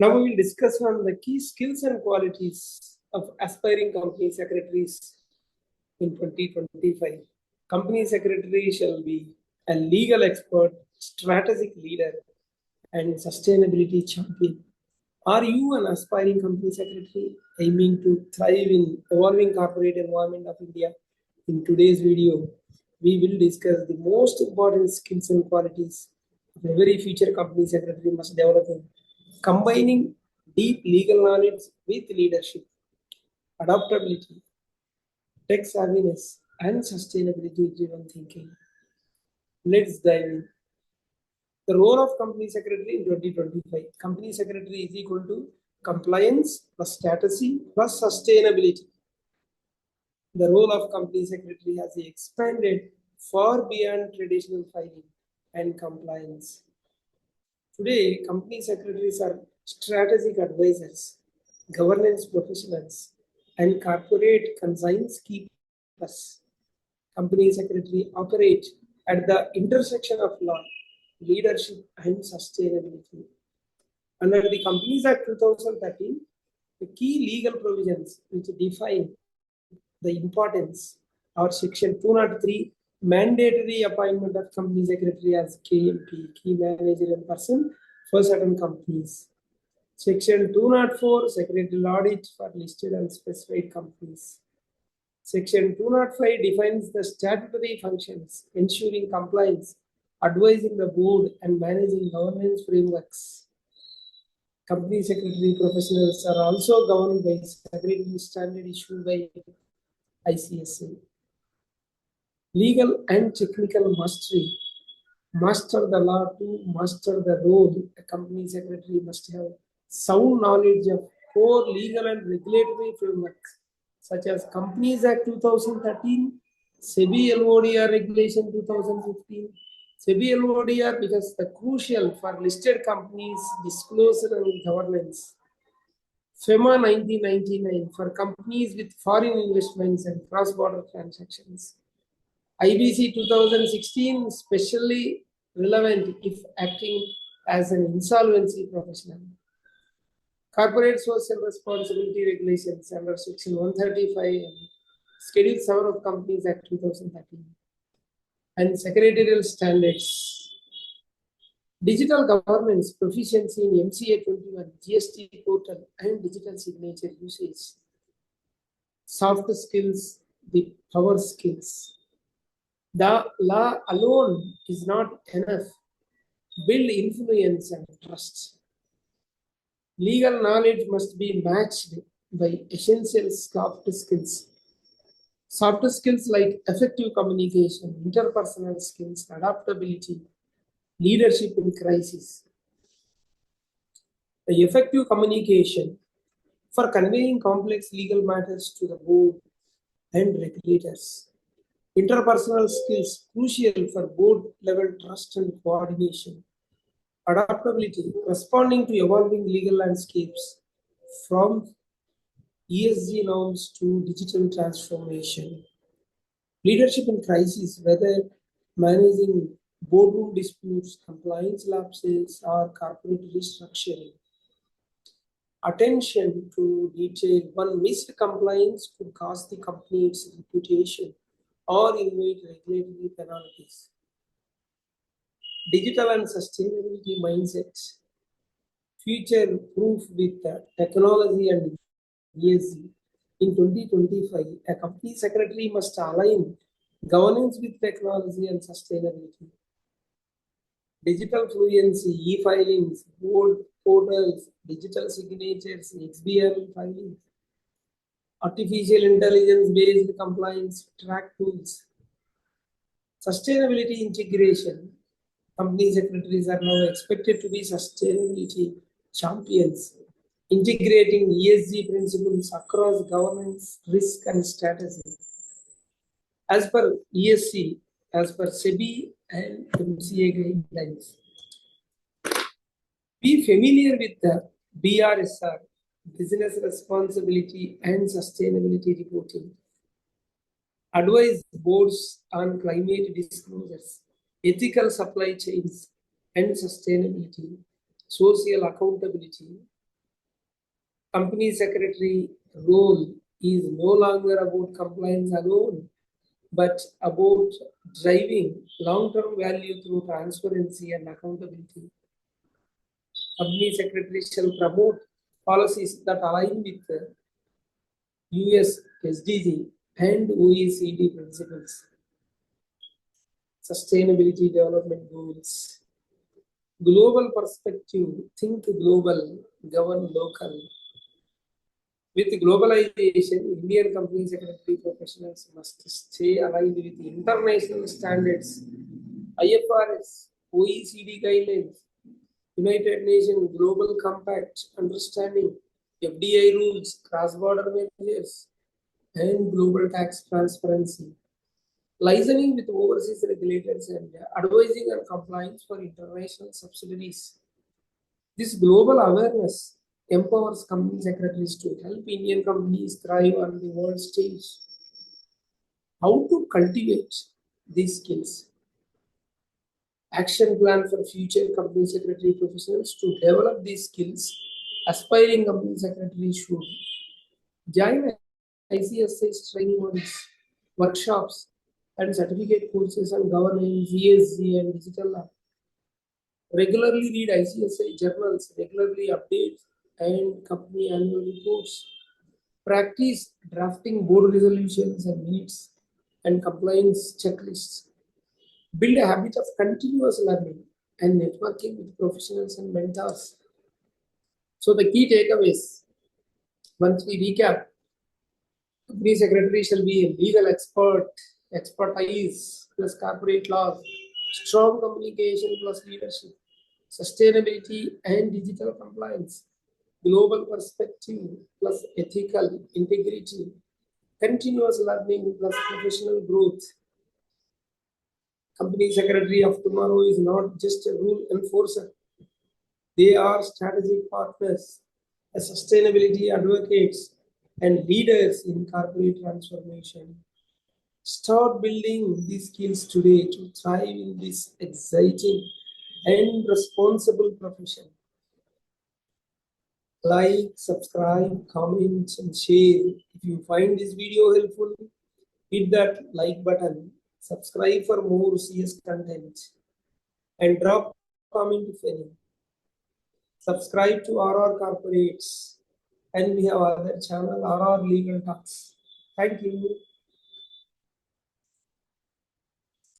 Now we will discuss on the key skills and qualities of aspiring company secretaries in 2025. Company secretary shall be a legal expert, strategic leader, and sustainability champion. Are you an aspiring company secretary aiming to thrive in evolving corporate environment of India? In today's video, we will discuss the most important skills and qualities of every future company secretary must develop in combining deep legal knowledge with leadership, adaptability, tech-savviness, and sustainability-driven thinking. Let's dive in. The role of company secretary in 2025. Company secretary is equal to compliance plus strategy plus sustainability. The role of company secretary has expanded far beyond traditional filing and compliance. Today, company secretaries are strategic advisors, governance professionals, and corporate conscience keepers. Company secretary operate at the intersection of law, leadership, and sustainability. Under the Companies Act 2013, the key legal provisions which define the importance are Section 203, mandatory appointment of company secretary as KMP, key managerial person for certain companies. Section 204, secretarial audit for listed and specified companies. Section 205 defines the statutory functions, ensuring compliance, advising the board, and managing governance frameworks. Company secretary professionals are also governed by secretary standard issued by ICSA. Legal and technical mastery. Master the law to master the role. A company secretary must have sound knowledge of core legal and regulatory frameworks such as Companies Act 2013, SEBI LODR Regulation 2015. SEBI LODR because the crucial for listed companies disclosure and governance. FEMA 1999 for companies with foreign investments and cross-border transactions. IBC 2016 especially relevant if acting as an insolvency professional. Corporate social responsibility regulations under Section 135 and Schedule 7 of Companies Act 2013. And secretarial standards. Digital governance proficiency in MCA 21, GST portal, and digital signature usage. Soft skills, the power skills. The law alone is not enough. Build influence and trust. Legal knowledge must be matched by essential soft skills. Soft skills like effective communication, interpersonal skills, adaptability, leadership in crisis. The effective communication for conveying complex legal matters to the board and regulators. Interpersonal skills crucial for board level trust and coordination. Adaptability, responding to evolving legal landscapes from ESG norms to digital transformation. Leadership in crisis, whether managing boardroom disputes, compliance lapses, or corporate restructuring. Attention to detail. One missed compliance could cost the company its reputation or invite regulatory penalties. Digital and sustainability mindset. Future proof with technology and ESG. In 2025, a company secretary must align governance with technology and sustainability. Digital fluency, e-filings, board portals, digital signatures, XBRL filing, artificial intelligence-based compliance track tools. Sustainability integration. Company secretaries are now expected to be sustainability champions, integrating ESG principles across governance, risk, and strategy. As per ESG, as per SEBI and MCA guidelines. Be familiar with the BRSR, Business Responsibility and Sustainability Reporting. Advise boards on climate disclosures, ethical supply chains and sustainability, social accountability, Company secretary role is no longer about compliance alone, but about driving long-term value through transparency and accountability. Company secretary shall promote policies that align with the US SDG and OECD principles, sustainability development goals, global perspective, think global, govern local. With globalization, Indian company secretary professionals must stay aligned with international standards, IFRS, OECD guidelines, United Nations Global Compact understanding, FDI rules, cross-border measures, and global tax transparency. Liaising with overseas regulators and advising on compliance for international subsidiaries. This global awareness empowers company secretaries to help Indian companies thrive on the world stage. How to cultivate these skills? Action plan for future company secretary professionals to develop these skills. Aspiring company secretaries should join ICSI's training modules, workshops, and certificate courses on governance, ESG, and digital law. Regularly read ICSI journals, regularly update and company annual reports. Practice drafting board resolutions and minutes and compliance checklists. Build a habit of continuous learning and networking with professionals and mentors. So the key takeaways, once we recap, company secretary shall be a legal expertise plus corporate laws, strong communication plus leadership, sustainability and digital compliance, global perspective plus ethical integrity, continuous learning plus professional growth. Company secretary of tomorrow is not just a rule enforcer. They are strategic partners, sustainability advocates, and leaders in corporate transformation. Start building these skills today to thrive in this exciting and responsible profession. Like, subscribe, comment, and share. If you find this video helpful, hit that like button, subscribe for more CS content, and drop comment if any. Subscribe to RR Corporates, and we have other channel, RR Legal Talks. Thank you.